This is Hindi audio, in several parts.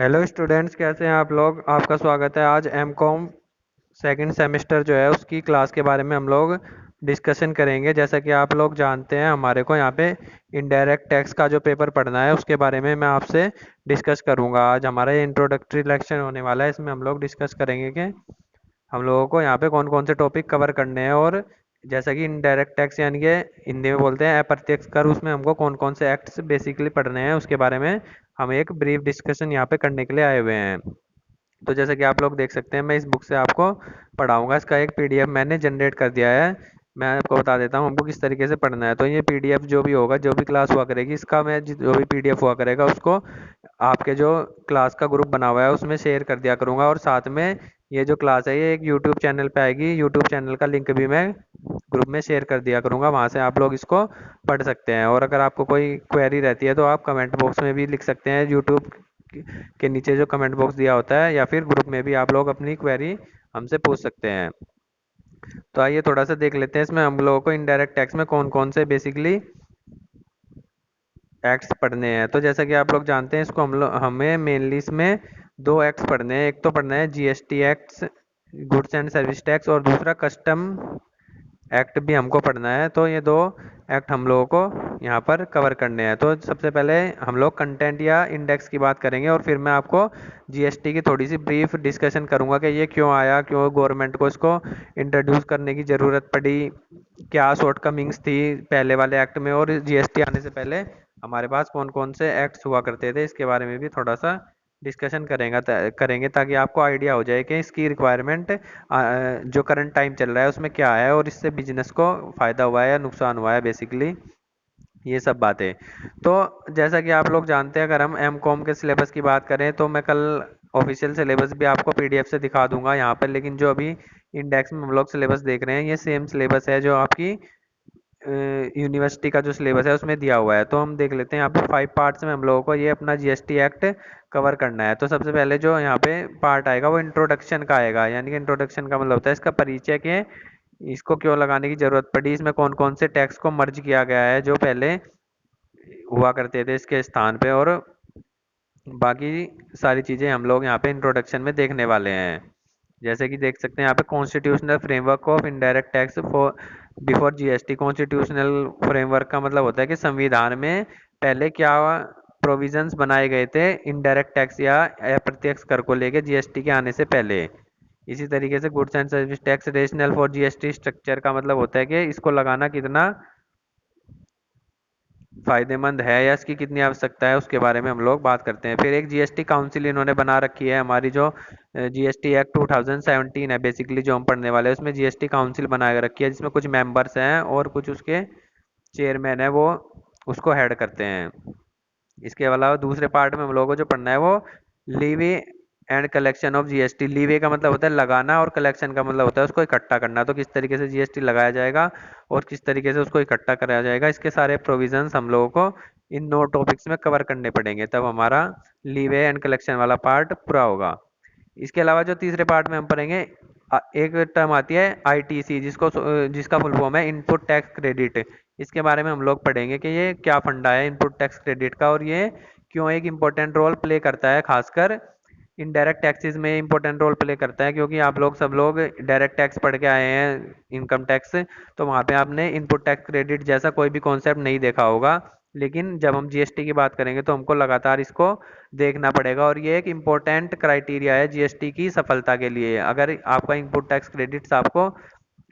हेलो स्टूडेंट्स, कैसे हैं आप लोग। आपका स्वागत है। आज एम कॉम सेकेंड सेमेस्टर जो है उसकी क्लास के बारे में हम लोग डिस्कशन करेंगे। जैसा कि आप लोग जानते हैं, हमारे को यहाँ पे इनडायरेक्ट टैक्स का जो पेपर पढ़ना है उसके बारे में मैं आपसे डिस्कस करूँगा। आज हमारा ये इंट्रोडक्टरी लेक्चर होने वाला है। इसमें हम लोग डिस्कस करेंगे कि हम लोगों को यहाँ पे कौन कौन से टॉपिक कवर करने हैं, और जैसा कि इनडायरेक्ट टैक्स यानी कि हिंदी में बोलते हैं अप्रत्यक्ष कर, उसमें हमको कौन कौन से एक्ट्स बेसिकली पढ़ने हैं उसके बारे में हम एक ब्रीफ डिस्कशन यहाँ पे करने के लिए आए हुए हैं। तो जैसा कि आप लोग देख सकते हैं, मैं इस बुक से आपको पढ़ाऊंगा। इसका एक पीडीएफ मैंने जनरेट कर दिया है। मैं आपको बता देता हूँ हमको किस तरीके से पढ़ना है। तो ये पीडीएफ जो भी होगा, जो भी क्लास हुआ करेगी, इसका मैं जो भी पीडीएफ हुआ करेगा उसको आपके जो क्लास का ग्रुप बना हुआ है उसमें शेयर कर दिया करूँगा। और साथ में ये जो क्लास है ये एक यूट्यूब चैनल पे आएगी। यूट्यूब चैनल का लिंक भी मैं ग्रुप में शेयर कर दिया करूँगा, वहाँ से आप लोग इसको पढ़ सकते हैं। और अगर आपको कोई क्वेरी रहती है तो आप कमेंट बॉक्स में भी लिख सकते हैं। यूट्यूब के नीचे जो कमेंट बॉक्स दिया होता है, या फिर ग्रुप में भी आप लोग अपनी क्वेरी हमसे पूछ सकते हैं। तो आइए थोड़ा सा देख लेते हैं इसमें हम लोगों को इनडायरेक्ट टैक्स में कौन कौन से बेसिकली एक्ट्स पढ़ने हैं। तो जैसा कि आप लोग जानते हैं, इसको हमें मेनली इसमें दो एक्ट्स पढ़ने हैं। एक तो पढ़ना है GST acts, goods and service tax, और दूसरा कस्टम एक्ट भी हमको पढ़ना है। तो ये दो एक्ट हम लोगों को यहाँ पर कवर करने हैं। तो सबसे पहले हम लोग कंटेंट या इंडेक्स की बात करेंगे, और फिर मैं आपको जीएसटी की थोड़ी सी ब्रीफ डिस्कशन करूँगा कि ये क्यों आया, क्यों गवर्नमेंट को इसको इंट्रोड्यूस करने की ज़रूरत पड़ी, क्या शॉर्टकमिंग्स थी पहले वाले एक्ट में, और जीएसटी आने से पहले हमारे पास कौन कौन से एक्ट्स हुआ करते थे, इसके बारे में भी थोड़ा सा डिस्कशन करेंगे ताकि आपको आइडिया हो जाए कि इसकी रिक्वायरमेंट जो करंट टाइम चल रहा है उसमें क्या है, और इससे बिजनेस को फ़ायदा हुआ है या नुकसान हुआ है, बेसिकली ये सब बातें। तो जैसा कि आप लोग जानते हैं, अगर हम एम कॉम के सिलेबस की बात करें तो मैं कल ऑफिशियल सिलेबस भी आपको पीडीएफ से दिखा दूंगा यहाँ पर। लेकिन जो अभी इंडेक्स में हम लोग सिलेबस देख रहे हैं, ये सेम सिलेबस है जो आपकी यूनिवर्सिटी का जो सिलेबस है उसमें दिया हुआ है। तो हम देख लेते हैं, यहाँ पे 5 पार्ट्स में हम लोगों को ये अपना जीएसटी एक्ट कवर करना है। तो सबसे पहले जो यहाँ पे पार्ट आएगा वो इंट्रोडक्शन का आएगा। यानी कि इंट्रोडक्शन का मतलब होता है इसका परिचय, के इसको क्यों लगाने की जरूरत पड़ी, इसमें कौन कौन से टैक्स को मर्ज किया गया है जो पहले हुआ करते थे इसके स्थान पे, और बाकी सारी चीज़ें हम लोग यहाँ पे इंट्रोडक्शन में देखने वाले हैं। जैसे कि देख सकते हैं यहाँ पे constitutional framework of indirect tax for before GST. Constitutional framework का मतलब होता है कि संविधान में पहले क्या प्रोविजंस बनाए गए थे इनडायरेक्ट टैक्स या अप्रत्यक्ष कर को लेके जीएसटी के आने से पहले। इसी तरीके से goods and service tax rational for GST structure का मतलब होता है कि इसको लगाना कितना फायदेमंद है या इसकी कितनी आवश्यकता है, उसके बारे में हम लोग बात करते हैं। फिर एक जीएसटी काउंसिल इन्होंने बना रखी है। हमारी जो जीएसटी एक्ट 2017 है बेसिकली जो हम पढ़ने वाले हैं, उसमें जीएसटी काउंसिल बना रखी है, जिसमें कुछ मेंबर्स हैं और कुछ उसके चेयरमैन है, वो उसको हेड करते हैं। इसके अलावा दूसरे पार्ट में हम लोगों को जो पढ़ना है वो levy and collection of GST. Levy का मतलब होता है लगाना, और कलेक्शन का मतलब होता है उसको इकट्ठा करना। तो किस तरीके से जीएसटी लगाया जाएगा और किस तरीके से उसको इकट्ठा कराया जाएगा, इसके सारे प्रोविजंस हम लोगों को इन 9 टॉपिक्स में कवर करने पड़ेंगे, तब हमारा लीवे एंड कलेक्शन वाला पार्ट पूरा होगा। इसके अलावा जो तीसरे पार्ट में हम पढ़ेंगे, एक टर्म आती है आईटीसी, जिसका फुल फॉर्म है इनपुट टैक्स क्रेडिट। इसके बारे में हम लोग पढ़ेंगे कि ये क्या फंडा है इनपुट टैक्स क्रेडिट का, और ये क्यों एक इम्पोर्टेंट रोल प्ले करता है, खासकर इनडायरेक्ट टैक्सेस में इम्पोर्टेंट रोल प्ले करता है। क्योंकि आप लोग सब लोग डायरेक्ट टैक्स पढ़ के आए हैं, इनकम टैक्स, तो वहाँ पे आपने इनपुट टैक्स क्रेडिट जैसा कोई भी कॉन्सेप्ट नहीं देखा होगा। लेकिन जब हम जीएसटी की बात करेंगे तो हमको लगातार इसको देखना पड़ेगा, और ये एक इम्पोर्टेंट क्राइटेरिया है जीएसटी की सफलता के लिए। अगर आपका इनपुट टैक्स क्रेडिट्स आपको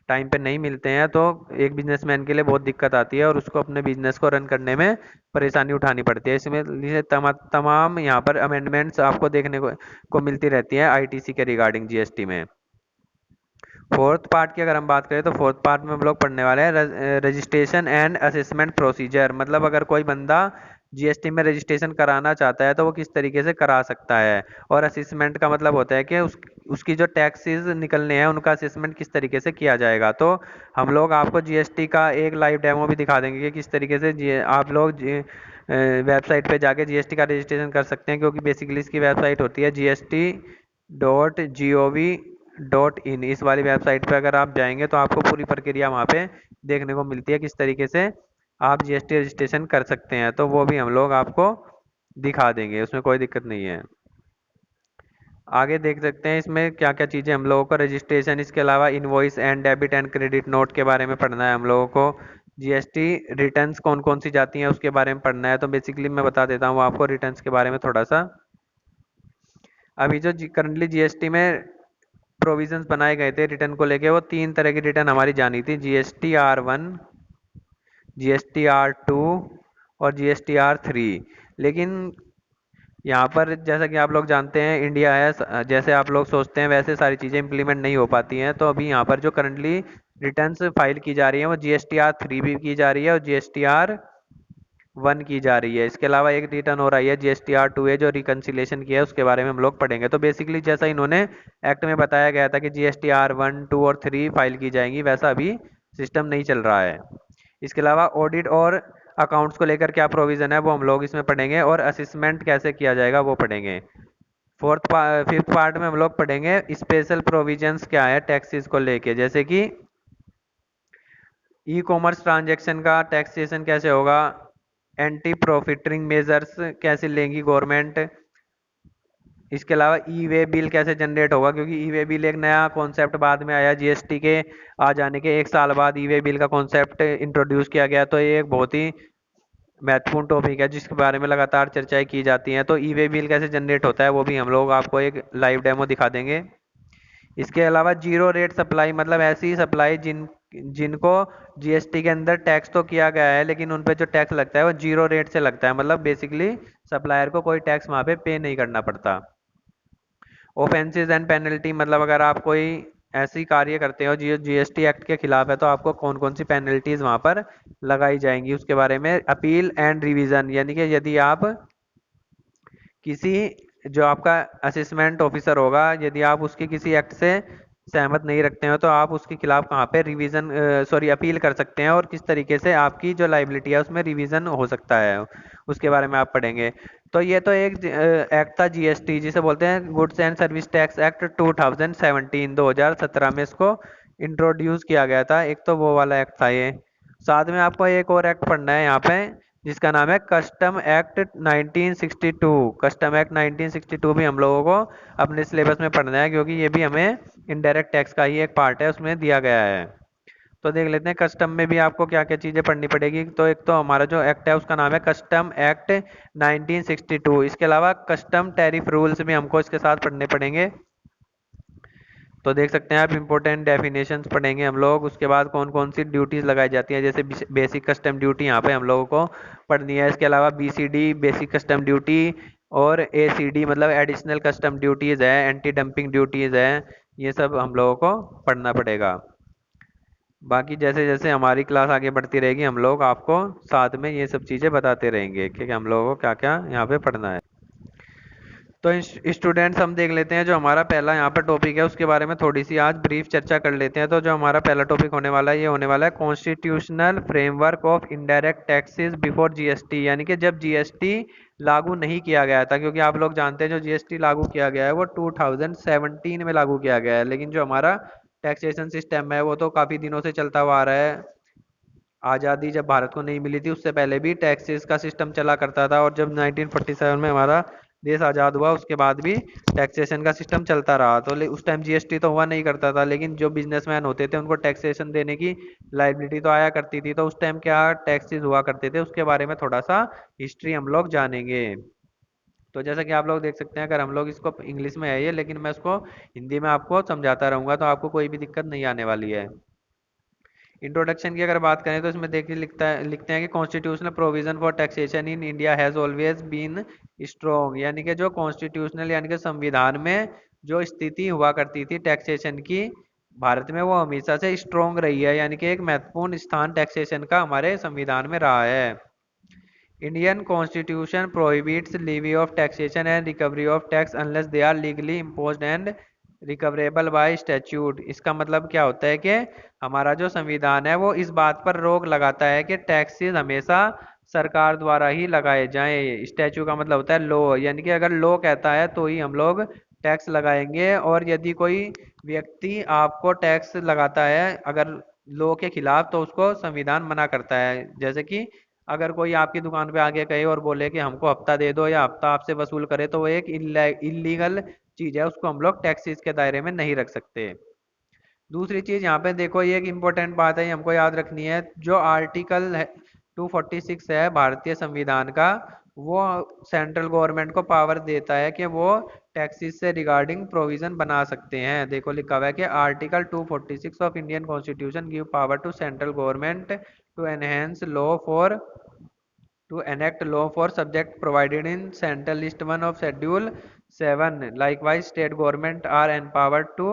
टाइम पे नहीं मिलते हैं तो एक बिजनेसमैन के लिए बहुत दिक्कत आती है, और उसको अपने बिजनेस को रन करने में परेशानी उठानी पड़ती है। इसमें लिए तमाम यहाँ पर अमेंडमेंट्स आपको देखने को मिलती रहती है आईटीसी के रिगार्डिंग जीएसटी में। फोर्थ पार्ट की अगर हम बात करें तो फोर्थ पार्ट में हम लोग पढ़ने वाले हैं रजिस्ट्रेशन एंड असेसमेंट प्रोसीजर। मतलब अगर कोई बंदा जीएसटी में रजिस्ट्रेशन कराना चाहता है तो वो किस तरीके से करा सकता है, और असेसमेंट का मतलब होता है कि उसकी जो टैक्सेस निकलने हैं उनका असेसमेंट किस तरीके से किया जाएगा। तो हम लोग आपको जीएसटी का एक लाइव डेमो भी दिखा देंगे कि किस तरीके से आप लोग वेबसाइट पे जाके जीएसटी का रजिस्ट्रेशन कर सकते हैं। क्योंकि बेसिकली इसकी वेबसाइट होती है GST.gov.in। इस वाली वेबसाइट पे अगर आप जाएंगे तो आपको पूरी प्रक्रिया वहाँ पे देखने को मिलती है, किस तरीके से आप जीएसटी रजिस्ट्रेशन कर सकते हैं। तो वो भी हम लोग आपको दिखा देंगे, उसमें कोई दिक्कत नहीं है। आगे देख सकते हैं इसमें क्या क्या चीज़ें हम लोगों को, रजिस्ट्रेशन, इसके अलावा invoice and debit and credit note के बारे में पढ़ना है हम लोगों को। जीएसटी रिटर्न्स कौन कौन सी जाती हैं उसके बारे में पढ़ना है। तो बेसिकली मैं बता देता हूँ आपको रिटर्न्स के बारे में थोड़ा सा। अभी जो करंटली जीएसटी में प्रोविजंस बनाए गए थे रिटर्न को लेके, वो तीन तरह की रिटर्न हमारी जानी थी: GST-R1, GST-R2 और GST-R3। लेकिन यहाँ पर जैसा कि आप लोग जानते हैं इंडिया है, जैसे आप लोग सोचते हैं वैसे सारी चीज़ें इंप्लीमेंट नहीं हो पाती हैं। तो अभी यहाँ पर जो करंटली रिटर्न्स फाइल की जा रही है वो GST-R3 भी की जा रही है और GST-R1 की जा रही है। इसके अलावा एक रिटर्न हो रही है GST-R2 है जो रिकन्सिलेशन की है, उसके बारे में हम लोग पढ़ेंगे। तो बेसिकली जैसा इन्होंने एक्ट में बताया गया था कि GST-R1, 2 और 3 फाइल की जाएंगी, वैसा अभी सिस्टम नहीं चल रहा है। इसके अलावा ऑडिट और अकाउंट्स को लेकर क्या प्रोविजन है वो हम लोग इसमें पढ़ेंगे, और असेसमेंट कैसे किया जाएगा वो पढ़ेंगे। फिफ्थ पार्ट में हम लोग पढ़ेंगे स्पेशल प्रोविजंस क्या है टैक्सेस को लेके, जैसे कि ई कॉमर्स ट्रांजेक्शन का टैक्सेशन कैसे होगा, एंटी प्रॉफिटिंग मेजर्स कैसे लेंगी गवर्नमेंट। इसके अलावा ई वे बिल कैसे जनरेट होगा, क्योंकि ई वे बिल एक नया कॉन्सेप्ट बाद में आया जीएसटी के आ जाने के 1 साल बाद ई वे बिल का कॉन्सेप्ट इंट्रोड्यूस किया गया। तो ये एक बहुत ही महत्वपूर्ण टॉपिक है जिसके बारे में लगातार चर्चाएं की जाती हैं। तो ई वे बिल कैसे जनरेट होता है वो भी हम लोग आपको एक लाइव डेमो दिखा देंगे। इसके अलावा जीरो रेट सप्लाई, मतलब ऐसी सप्लाई जिनको जीएसटी के अंदर टैक्स तो किया गया है लेकिन उन पे जो टैक्स लगता है वो जीरो रेट से लगता है, मतलब बेसिकली सप्लायर को कोई टैक्स वहाँ पे नहीं करना पड़ता। ऑफेंसेस एंड पेनल्टी, मतलब अगर आप कोई ऐसी कार्य करते हो जो जीएसटी एक्ट के खिलाफ है तो आपको कौन कौन सी पेनल्टीज वहाँ पर लगाई जाएंगी उसके बारे में। अपील एंड रिवीजन, यानी कि यदि आप किसी, जो आपका असेसमेंट ऑफिसर होगा, यदि आप उसके किसी एक्ट से सहमत नहीं रखते हो तो आप उसके खिलाफ कहाँ पे रिवीजन अपील कर सकते हैं, और किस तरीके से आपकी जो लाइबिलिटी है उसमें रिवीजन हो सकता है, उसके बारे में आप पढ़ेंगे। तो ये तो एक एक्ट था जीएसटी, जिसे बोलते हैं goods and service tax act 2017, 2017 में इसको इंट्रोड्यूस किया गया था। एक तो वो वाला एक्ट था ये। साथ में आपको एक और एक्ट पढ़ना है यहाँ पे जिसका नाम है कस्टम एक्ट 1962। कस्टम एक्ट 1962 भी हम लोगों को अपने सिलेबस में पढ़ना है, क्योंकि ये भी हमें इनडायरेक्ट टैक्स का ही एक पार्ट है, उसमें दिया गया है। तो देख लेते हैं कस्टम में भी आपको क्या क्या चीज़ें पढ़नी पड़ेगी। तो एक तो हमारा जो एक्ट है उसका नाम है कस्टम एक्ट 1962। इसके अलावा कस्टम टैरिफ रूल्स भी हमको इसके साथ पढ़ने पड़ेंगे। तो देख सकते हैं आप इंपॉर्टेंट डेफिनेशंस पढ़ेंगे हम लोग। उसके बाद कौन कौन सी ड्यूटीज लगाई जाती हैं, जैसे बेसिक कस्टम ड्यूटी यहाँ पे हम लोगों को पढ़नी है। इसके अलावा बीसीडी बेसिक कस्टम ड्यूटी, और एसीडी मतलब एडिशनल कस्टम ड्यूटीज है, एंटी डंपिंग ड्यूटीज है, ये सब हम लोगों को पढ़ना पड़ेगा। बाकी जैसे जैसे हमारी क्लास आगे बढ़ती रहेगी हम लोग आपको साथ में ये सब चीज़ें बताते रहेंगे कि हम लोगों को क्या क्या यहाँ पे पढ़ना है। तो स्टूडेंट्स हम देख लेते हैं जो हमारा पहला यहाँ पर टॉपिक है उसके बारे में थोड़ी सी आज ब्रीफ चर्चा कर लेते हैं। तो जो हमारा पहला टॉपिक होने वाला है ये होने वाला है constitutional framework of indirect taxes before GST, यानी कि जब जीएसटी लागू नहीं किया गया था। क्योंकि आप लोग जानते हैं जो जीएसटी लागू किया गया है वो 2017 में लागू किया गया है, लेकिन जो हमारा टैक्सेशन सिस्टम है वो तो काफ़ी दिनों से चलता हुआ आ रहा है। आज़ादी जब भारत को नहीं मिली थी उससे पहले भी टैक्सेस का सिस्टम चला करता था, और जब 1947 में हमारा देश आज़ाद हुआ उसके बाद भी टैक्सेशन का सिस्टम चलता रहा। तो उस टाइम जीएसटी तो हुआ नहीं करता था, लेकिन जो बिजनेसमैन होते थे उनको टैक्सेशन देने की लाइबिलिटी तो आया करती थी। तो उस टाइम क्या टैक्सेस हुआ करते थे उसके बारे में थोड़ा सा हिस्ट्री हम लोग जानेंगे। तो जैसा कि आप लोग देख सकते हैं, अगर हम लोग इसको इंग्लिश में है ये, लेकिन मैं इसको हिंदी में आपको समझाता रहूँगा तो आपको कोई भी दिक्कत नहीं आने वाली है। इंट्रोडक्शन की अगर बात करें तो इसमें देखिए लिखते हैं कि constitutional provision for taxation in India has always been strong, यानी कि जो कॉन्स्टिट्यूशनल यानी कि संविधान में जो स्थिति हुआ करती थी टैक्सेशन की भारत में, वो हमेशा से स्ट्रॉन्ग रही है। यानी कि एक महत्वपूर्ण स्थान टैक्सेशन का हमारे संविधान में रहा है। Indian constitution prohibits levy of taxation and recovery of tax unless they are legally imposed and recoverable by statute. इसका मतलब क्या होता है कि हमारा जो संविधान है वो इस बात पर रोक लगाता है कि टैक्सेस हमेशा सरकार द्वारा ही लगाए जाएं। स्टैच्यू का मतलब होता है लॉ, यानी कि अगर लॉ कहता है तो ही हम लोग टैक्स लगाएंगे, और यदि कोई व्यक्ति आपको टैक्स लगाता है अगर लॉ के खिलाफ तो उसको संविधान मना करता है। जैसे कि अगर कोई आपकी दुकान पे आके कहे और बोले कि हमको हफ्ता दे दो या हफ्ता आपसे वसूल करे तो वो एक इलीगल चीज़ है उसको हम लोग टैक्सेस के दायरे में नहीं रख सकते। दूसरी चीज यहाँ पे देखो, ये एक इम्पोर्टेंट बात है, ये हमको याद रखनी है। जो आर्टिकल 246 है भारतीय संविधान का, वो सेंट्रल गवर्नमेंट को पावर देता है कि वो टैक्सेस से रिगार्डिंग प्रोविजन बना सकते हैं। देखो लिखा हुआ है कि article 246 of Indian constitution give power to central government to enhance law for to enact law for subject provided in central list 1 of schedule 7. Likewise state government are empowered to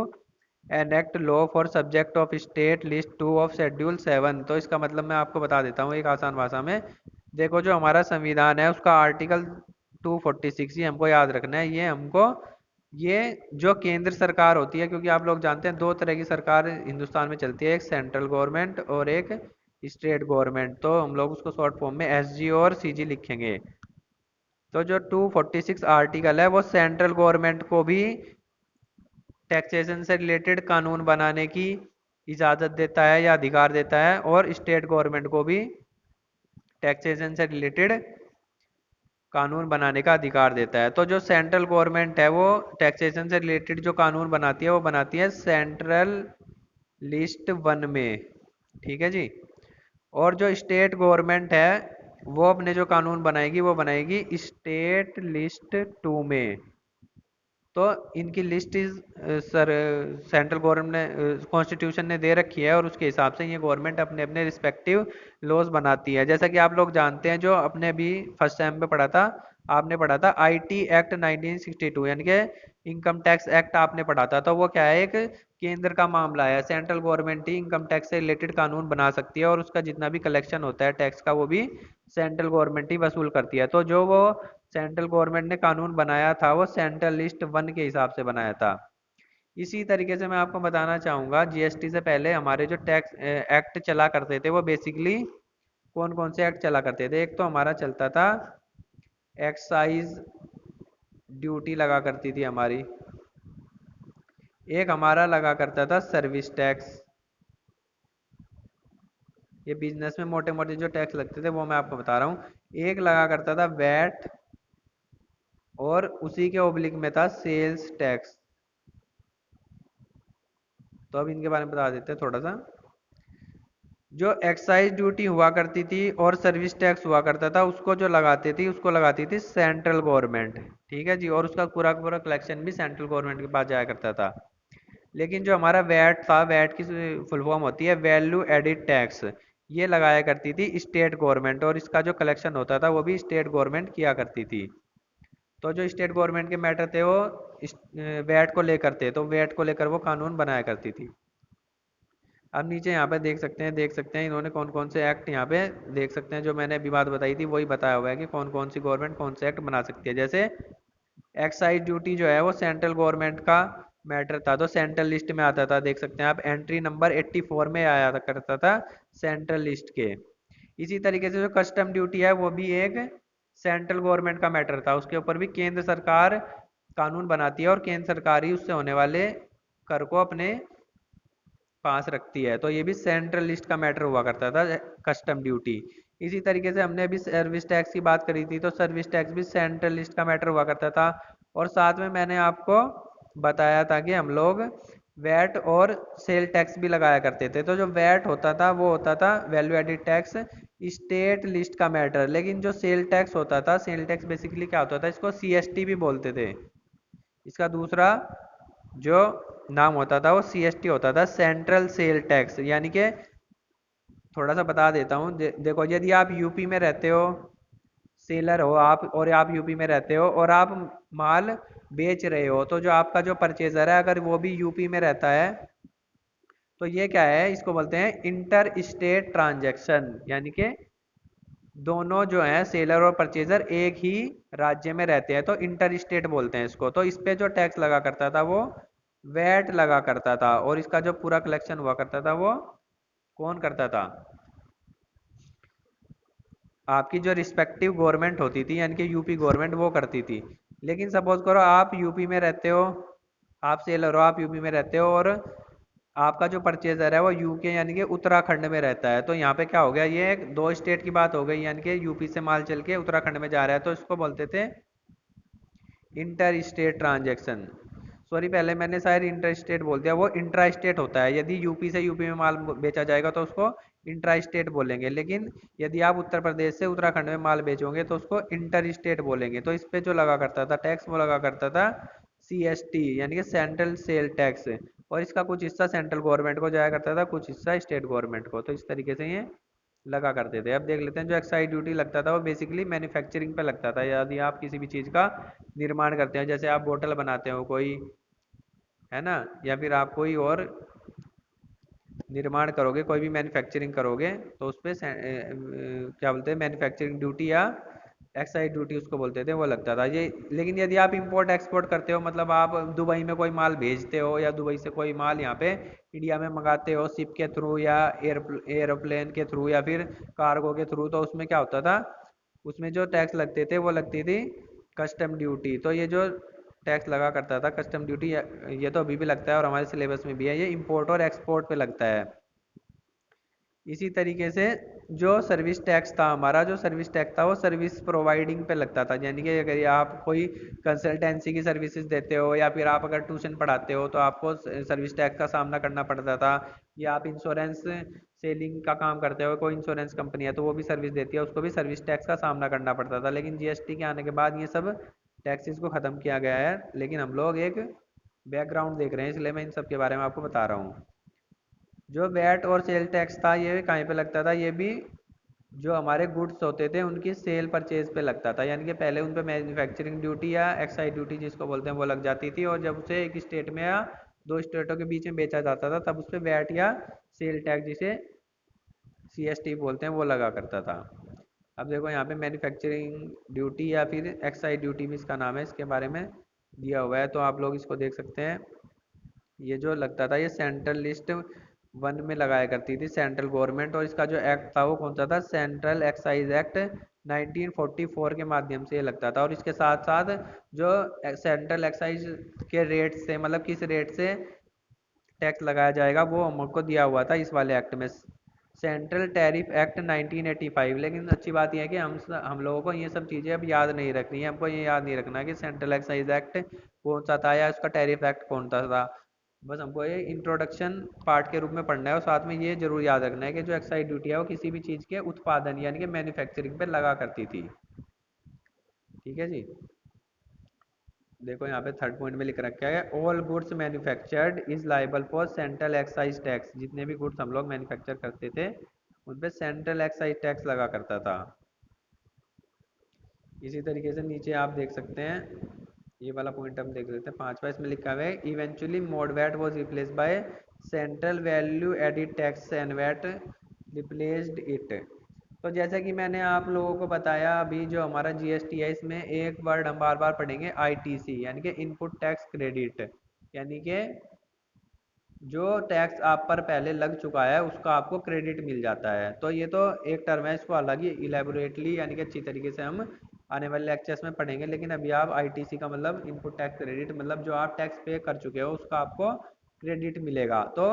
enact law for subject of state list 2 of schedule 7। तो इसका मतलब मैं आपको बता देता हूँ एक आसान भाषा में। देखो जो हमारा संविधान है उसका आर्टिकल 246 ये हमको याद रखना है। ये हमको, ये जो केंद्र सरकार होती है, क्योंकि आप लोग जानते हैं दो तरह की सरकार हिंदुस्तान में चलती है, एक सेंट्रल गवर्नमेंट और एक स्टेट गवर्नमेंट। तो हम लोग उसको शॉर्ट फॉर्म में एसजी और सीजी लिखेंगे। तो जो 246 आर्टिकल है वो सेंट्रल गवर्नमेंट को भी टैक्सेशन से रिलेटेड कानून बनाने की इजाज़त देता है या अधिकार देता है, और स्टेट गवर्नमेंट को भी टैक्सेशन से रिलेटेड कानून बनाने का अधिकार देता है। तो जो सेंट्रल गवर्नमेंट है वो टैक्सेशन से रिलेटेड जो कानून बनाती है वो बनाती है सेंट्रल लिस्ट 1 में, ठीक है जी। और जो स्टेट गवर्नमेंट है वो अपने जो कानून बनाएगी वो बनाएगी स्टेट लिस्ट 2 में। तो इनकी list is sir central government ने कॉन्स्टिट्यूशन ने दे रखी है, और उसके हिसाब से ये गवर्नमेंट अपने अपने रिस्पेक्टिव लॉज बनाती है। जैसा कि आप लोग जानते हैं, जो अपने अभी फर्स्ट टाइम पे पढ़ा था, आपने पढ़ा था आईटी एक्ट 1962, यानी कि इनकम टैक्स एक्ट आपने पढ़ा था। तो वो क्या है, एक केंद्र का मामला है। सेंट्रल गवर्नमेंट ही इनकम टैक्स से रिलेटेड कानून बना सकती है, और उसका जितना भी कलेक्शन होता है टैक्स का वो भी सेंट्रल गवर्नमेंट ही वसूल करती है। तो जो वो सेंट्रल गवर्नमेंट ने कानून बनाया था वो सेंट्रल लिस्ट 1 के हिसाब से बनाया था। इसी तरीके से मैं आपको बताना चाहूँगा, जीएसटी से पहले हमारे जो टैक्स एक्ट चला करते थे वो बेसिकली कौन कौन से एक्ट चला करते थे। एक तो हमारा चलता था एक्साइज ड्यूटी लगा करती थी हमारी, एक हमारा लगा करता था सर्विस टैक्स। ये बिजनेस में मोटे मोटे जो टैक्स लगते थे वो मैं आपको बता रहा हूँ। एक लगा करता था वैट, और उसी के ओब्लिक में था सेल्स टैक्स। तो अब इनके बारे में बता देते हैं थोड़ा सा। जो एक्साइज ड्यूटी हुआ करती थी और सर्विस टैक्स हुआ करता था, उसको जो लगाती थी उसको लगाती थी सेंट्रल गवर्नमेंट, ठीक है जी। और उसका पूरा पूरा कलेक्शन भी सेंट्रल गवर्नमेंट के पास जाया करता था। लेकिन जो हमारा वैट था, वैट की फुल फॉर्म होती है वैल्यू एडिड टैक्स, ये लगाया करती थी स्टेट गवर्नमेंट, और इसका जो कलेक्शन होता था वो भी स्टेट गवर्नमेंट किया करती थी। तो जो स्टेट गवर्नमेंट के मैटर थे वो वैट को लेकर थे, तो वैट को लेकर वो कानून बनाया करती थी। अब नीचे यहाँ पे देख सकते हैं इन्होंने कौन कौन से एक्ट यहाँ पे देख सकते हैं। जो मैंने अभी बात बताई थी वही बताया हुआ है कि कौन कौन सी गवर्नमेंट कौन से एक्ट बना सकती है। जैसे एक्साइज ड्यूटी जो है वो सेंट्रल गवर्नमेंट का मैटर था, तो सेंट्रल लिस्ट में आता था। देख सकते हैं आप, एंट्री नंबर 84 में आया करता था सेंट्रल लिस्ट के। इसी तरीके से जो कस्टम ड्यूटी है वो भी एक सेंट्रल गवर्नमेंट का मैटर था, उसके ऊपर भी केंद्र सरकार कानून बनाती है, और केंद्र सरकार ही उससे होने वाले कर को अपने पास रखती है। तो ये भी सेंट्रल लिस्ट का मैटर हुआ करता था कस्टम ड्यूटी। इसी तरीके से हमने अभी सर्विस टैक्स की बात करी थी, तो सर्विस टैक्स भी सेंट्रल लिस्ट का मैटर हुआ करता था। और साथ में मैंने आपको बताया था कि हम लोग वैट और सेल टैक्स भी लगाया करते थे। तो जो वैट होता था वो होता था value added tax, state list का मैटर। लेकिन जो सेल टैक्स होता था, सेल टैक्स बेसिकली क्या होता था, इसको सीएसटी भी बोलते थे। इसका दूसरा जो नाम होता था वो सीएसटी होता था, सेंट्रल सेल टैक्स। यानी कि थोड़ा सा बता देता हूँ, देखो यदि आप यूपी में रहते हो, सेलर हो आप, और आप यूपी में रहते हो और आप माल बेच रहे हो, तो जो आपका जो परचेजर है अगर वो भी यूपी में रहता है, तो ये क्या है, इसको बोलते हैं इंटर स्टेट ट्रांजेक्शन। यानी कि दोनों जो हैं सेलर और परचेजर एक ही राज्य में रहते हैं, तो इंटर स्टेट बोलते हैं इसको। तो इस पे जो टैक्स लगा करता था वो वैट लगा करता था, और इसका जो पूरा कलेक्शन हुआ करता था वो कौन करता था, आपकी जो रिस्पेक्टिव गवर्नमेंट होती थी, यानी कि यूपी गवर्नमेंट वो करती थी। लेकिन सपोज करो आप यूपी में रहते हो, आप सेलर हो, आप यूपी में रहते हो, और आपका जो परचेजर है वो यूके यानी कि उत्तराखंड में रहता है। तो यहाँ पे क्या हो गया, ये एक दो स्टेट की बात हो गई, यानी कि यूपी से माल चल के उत्तराखंड में जा रहा है, तो इसको बोलते थे इंटर स्टेट ट्रांजेक्शन। सॉरी, पहले मैंने शायद इंटर स्टेट बोल दिया, वो इंट्रा स्टेट होता है। यदि यूपी से यूपी में माल बेचा जाएगा तो उसको इंट्रा स्टेट बोलेंगे, लेकिन यदि आप उत्तर प्रदेश से उत्तराखंड में माल बेचोगे तो उसको इंटर स्टेट बोलेंगे। तो इस पे जो लगा करता था टैक्स, वो लगा करता था CST, यानी कि सेंट्रल सेल टैक्स। और इसका कुछ हिस्सा सेंट्रल गवर्नमेंट को जाया करता था, कुछ हिस्सा स्टेट गवर्नमेंट को। तो इस तरीके से ये लगा करते थे। अब देख लेते हैं, जो एक्साइज ड्यूटी लगता था वो बेसिकली मैन्युफैक्चरिंग पे लगता था। यदि आप किसी भी चीज़ का निर्माण करते हैं, जैसे आप बोतल बनाते हो कोई, है ना, या फिर आप कोई और निर्माण करोगे, कोई भी मैन्युफैक्चरिंग करोगे, तो उस पर क्या बोलते हैं, मैन्युफैक्चरिंग ड्यूटी या एक्साइज ड्यूटी उसको बोलते थे, वो लगता था ये। लेकिन यदि आप इंपोर्ट एक्सपोर्ट करते हो, मतलब आप दुबई में कोई माल भेजते हो या दुबई से कोई माल यहाँ पे इंडिया में मंगाते हो शिप के थ्रू या एरोप्लेन के थ्रू या फिर कार्गो के थ्रू, तो उसमें क्या होता था, उसमें जो टैक्स लगते थे वो लगती थी कस्टम ड्यूटी। तो ये जो टैक्स लगा करता था कस्टम ड्यूटी, ये तो अभी भी लगता है और हमारे सिलेबस में भी है, ये इंपोर्ट और एक्सपोर्ट पे लगता है। इसी तरीके से जो सर्विस टैक्स था, हमारा जो सर्विस टैक्स था वो सर्विस प्रोवाइडिंग पे लगता था। यानी कि अगर आप कोई कंसल्टेंसी की सर्विसेज देते हो या फिर आप अगर ट्यूशन पढ़ाते हो तो आपको सर्विस टैक्स का सामना करना पड़ता था। या आप इंश्योरेंस सेलिंग का काम करते हो, कोई इंश्योरेंस कंपनी है तो वो भी सर्विस देती है, उसको भी सर्विस टैक्स का सामना करना पड़ता था। लेकिन GST के आने के बाद ये सब टैक्सेस को ख़त्म किया गया है। लेकिन हम लोग एक बैकग्राउंड देख रहे हैं, इसलिए मैं इन सब के बारे में आपको बता रहा हूँ। जो वैट और सेल टैक्स था ये कहाँ पे लगता था, ये भी जो हमारे गुड्स होते थे उनकी सेल परचेज पे लगता था। यानी कि पहले उन पे मैन्युफैक्चरिंग ड्यूटी या एक्साइज ड्यूटी जिसको बोलते हैं वो लग जाती थी, और जब उसे एक स्टेट में या दो स्टेटों के बीच में बेचा जाता था तब उस पर वैट या सेल टैक्स, जिसे CST बोलते हैं, वो लगा करता था। अब देखो यहाँ पे मैन्युफैक्चरिंग ड्यूटी या फिर एक्साइज ड्यूटी भी इसका नाम है, इसके बारे में दिया हुआ है, तो आप लोग इसको देख सकते हैं। ये जो लगता था ये सेंट्रल लिस्ट वन में लगाया करती थी सेंट्रल गवर्नमेंट, और इसका जो एक्ट था वो कौन सा था, सेंट्रल एक्साइज एक्ट 1944 के माध्यम से ये लगता था। और इसके साथ साथ जो सेंट्रल एक्साइज के रेट से, मतलब किस रेट से टैक्स लगाया जाएगा, वो हमको दिया हुआ था इस वाले एक्ट में, सेंट्रल टैरिफ एक्ट 1985। लेकिन अच्छी बात यह है कि हम लोगों को ये सब चीज़ें अब याद नहीं रखनी है। हमको ये याद नहीं रखना कि सेंट्रल एक्साइज एक्ट कौन सा था या उसका टैरिफ एक्ट कौन सा था। बस हमको ये इंट्रोडक्शन पार्ट के रूप में पढ़ना है, और साथ में ये जरूर याद रखना है कि जो एक्साइज ड्यूटी है वो किसी भी चीज़ के उत्पादन यानी कि मैन्युफैक्चरिंग पे लगा करती थी। ठीक है जी। देखो यहाँ पे थर्ड पॉइंट में लिख रखा है, all goods manufactured is liable for central excise tax. जितने भी गुड्स हम लोग मैन्युफैक्चर करते थे उन पे सेंट्रल एक्साइज टैक्स लगा करता था। इसी तरीके से नीचे आप देख सकते हैं, ये वाला पॉइंट हम देख लेते हैं, पांचवा। इसमें लिखा हुआ है eventually MODVAT was replace by central value added tax and VAT replaced it. तो जैसा कि मैंने आप लोगों को बताया, अभी जो हमारा GST है इसमें एक वर्ड हम बार बार पढ़ेंगे, ITC, यानी कि इनपुट टैक्स क्रेडिट। यानी कि जो टैक्स आप पर पहले लग चुका है उसका आपको क्रेडिट मिल जाता है। तो ये तो एक टर्म है, इसको अलग ही इलेबोरेटली यानी कि अच्छी तरीके से हम आने वाले लेक्चर्स में पढ़ेंगे। लेकिन अभी आप ITC का मतलब इनपुट टैक्स क्रेडिट, मतलब जो आप टैक्स पे कर चुके हो उसका आपको क्रेडिट मिलेगा। तो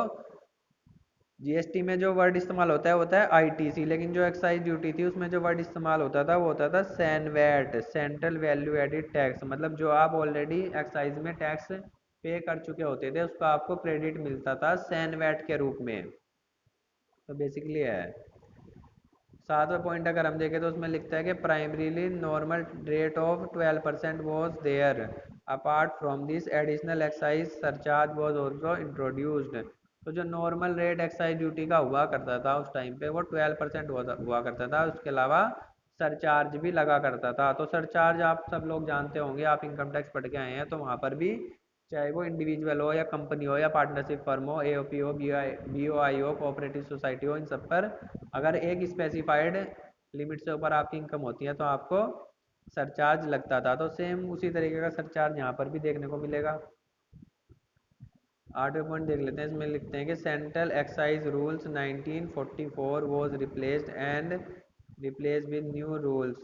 GST में जो वर्ड इस्तेमाल होता है ITC, लेकिन जो एक्साइज ड्यूटी थी उसमें जो वर्ड इस्तेमाल होता था वो होता था सैनवैट, सेंट्रल वैल्यू एडिड टैक्स। मतलब जो आप ऑलरेडी एक्साइज में टैक्स पे कर चुके होते थे उसका आपको क्रेडिट मिलता था सैनवैट के रूप में। तो बेसिकली है। सातवां पॉइंट अगर हम देखें तो उसमें लिखता है कि primarily normal rate of 12% was there, apart from this additional excise surcharge was also introduced. तो जो नॉर्मल रेट एक्साइज ड्यूटी का हुआ करता था उस टाइम पे वो 12% हुआ करता था, उसके अलावा सरचार्ज भी लगा करता था। तो सरचार्ज आप सब लोग जानते होंगे, आप इनकम टैक्स पढ़ के आए हैं, तो वहाँ पर भी चाहे वो इंडिविजुअल हो या कंपनी हो या पार्टनरशिप फर्म हो, AOP हो, BOI हो, कोऑपरेटिव सोसाइटी हो, इन सब पर अगर एक स्पेसिफाइड लिमिट से ऊपर आपकी इनकम होती है तो आपको सरचार्ज लगता था। तो सेम उसी तरीके का सरचार्ज यहाँ पर भी देखने को मिलेगा। आठवें पॉइंट देख लेते हैं, इसमें लिखते हैं कि central excise rules 1944 was replaced and replace with new rules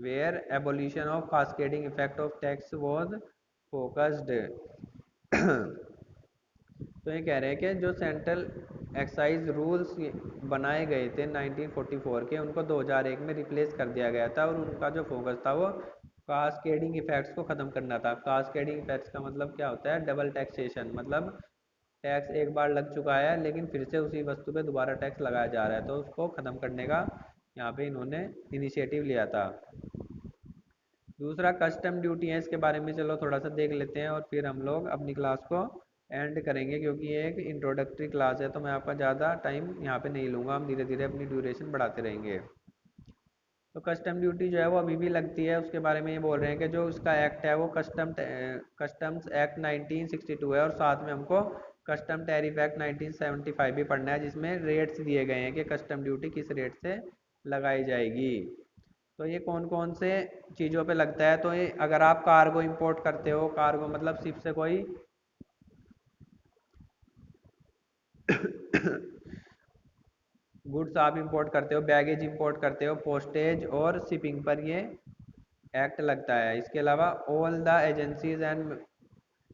where abolition of cascading effect of tax was focused. तो ये कह रहे हैं कि जो सेंट्रल एक्साइज रूल्स बनाए गए थे 1944 के, उनको 2001 में रिप्लेस कर दिया गया था, और उनका जो फोकस था वो कास्केडिंग इफेक्ट्स को ख़त्म करना था। कास्केडिंग इफेक्ट्स का मतलब क्या होता है? डबल टैक्सेशन, मतलब टैक्स एक बार लग चुका है लेकिन फिर से उसी वस्तु पे दोबारा टैक्स लगाया जा रहा है, तो उसको ख़त्म करने का यहाँ पे इन्होंने इनिशिएटिव लिया था। दूसरा कस्टम ड्यूटी है, इसके बारे में चलो थोड़ा सा देख लेते हैं और फिर हम लोग अपनी क्लास को एंड करेंगे, क्योंकि ये एक इंट्रोडक्टरी क्लास है तो मैं आपका ज़्यादा टाइम यहाँ पे नहीं लूँगा, हम धीरे धीरे अपनी ड्यूरेशन बढ़ाते रहेंगे। तो कस्टम ड्यूटी जो है वो अभी भी लगती है, उसके बारे में ये बोल रहे हैं कि जो उसका एक्ट है वो कस्टम्स एक्ट 1962 है, और साथ में हमको कस्टम टैरिफ एक्ट 1975 भी पढ़ना है, जिसमें रेट्स दिए गए हैं कि कस्टम ड्यूटी किस रेट से लगाई जाएगी। तो ये कौन कौन से चीज़ों पे लगता है? तो ये अगर आप कार्गो इंपोर्ट करते हो, कार्गो मतलब शिप से कोई गुड्स आप इंपोर्ट करते हो, बैगेज इंपोर्ट करते हो, पोस्टेज और शिपिंग पर ये एक्ट लगता है। इसके अलावा all the agencies and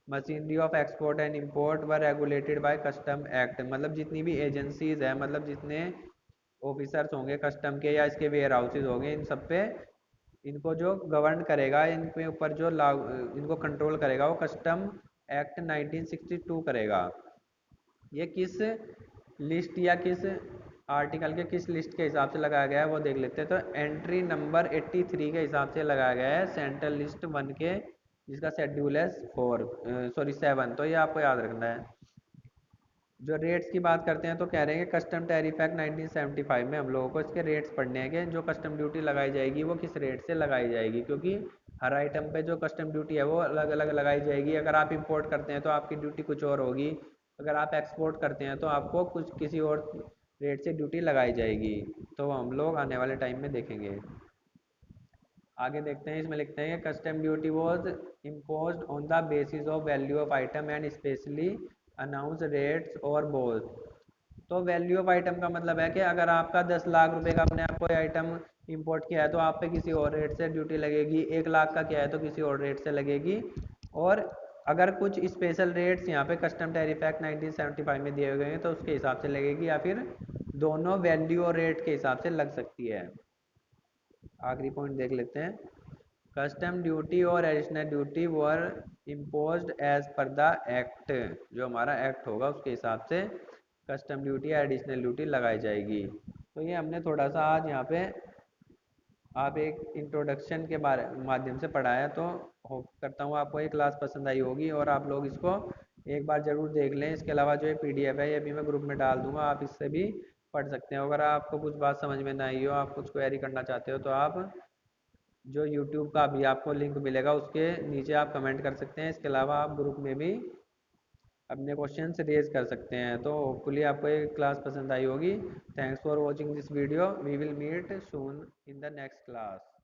machinery of export and import were regulated by custom act, मतलब जितनी भी एजेंसीज है, मतलब जितने ऑफिसर्स होंगे कस्टम के या इसके वेयर हाउसेज होंगे, इन सब पे इनको जो गवर्न करेगा, इनके ऊपर जो लागू, इनको कंट्रोल करेगा, वो कस्टम एक्ट 1962 करेगा। ये किस लिस्ट या किस आर्टिकल के किस लिस्ट के हिसाब से लगाया गया है वो देख लेते हैं। तो एंट्री नंबर 83 के हिसाब से लगाया गया है सेंट्रल लिस्ट 1 के, जिसका शेड्यूल है 7, तो ये आपको याद रखना है। जो रेट्स की बात करते हैं तो कह रहे हैं कि कस्टम टैरिफ एक्ट 1975 में हम लोगों को इसके रेट्स पढ़ने हैं कि जो कस्टम ड्यूटी लगाई जाएगी वो किस रेट से लगाई जाएगी, क्योंकि हर आइटम पे जो कस्टम ड्यूटी है वो अलग अलग लगाई जाएगी। अगर आप इंपोर्ट करते हैं तो आपकी ड्यूटी कुछ और होगी, अगर आप एक्सपोर्ट करते हैं तो आपको कुछ किसी और रेट से ड्यूटी लगाई जाएगी। तो हम लोग आने वाले टाइम में देखेंगे। आगे देखते हैं, इसमें लिखते हैं कि custom duty was imposed on the basis of value of item and specially announce rates और बोथ। तो वैल्यू ऑफ आइटम का मतलब है कि अगर आपका 10 लाख रुपए का अपने आप कोई आइटम इंपोर्ट किया है तो आप पे किसी और रेट से ड्यूटी लगेगी, 1 लाख का किया है तो किसी और रेट से लगेगी। और अगर कुछ स्पेशल रेट्स यहाँ पे कस्टम टैरिफ एक्ट 1975 में दिए गए हैं तो उसके हिसाब से लगेगी, या फिर दोनों वैल्यू और रेट के हिसाब से लग सकती है। आखिरी पॉइंट देख लेते हैं। कस्टम ड्यूटी और additional duty were imposed as per the act, जो हमारा एक्ट होगा उसके हिसाब से कस्टम ड्यूटी या एडिशनल ड्यूटी लगाई जाएगी। तो ये हमने थोड़ा सा आज यहाँ पे आप एक इंट्रोडक्शन के बारे माध्यम से पढ़ाया, तो होप करता हूँ आपको ये क्लास पसंद आई होगी और आप लोग इसको एक बार ज़रूर देख लें। इसके अलावा जो ये पीडीएफ है ये भी मैं ग्रुप में डाल दूंगा, आप इससे भी पढ़ सकते हैं। अगर आपको कुछ बात समझ में ना आई हो, आप कुछ क्वेरी करना चाहते हो, तो आप जो यूट्यूब का भी आपको लिंक मिलेगा उसके नीचे आप कमेंट कर सकते हैं। इसके अलावा आप ग्रुप में भी अपने क्वेश्चंस रेज कर सकते हैं। तो होपफुली आपको ये क्लास पसंद आई होगी। Thanks for watching this video, we will meet soon in the next class.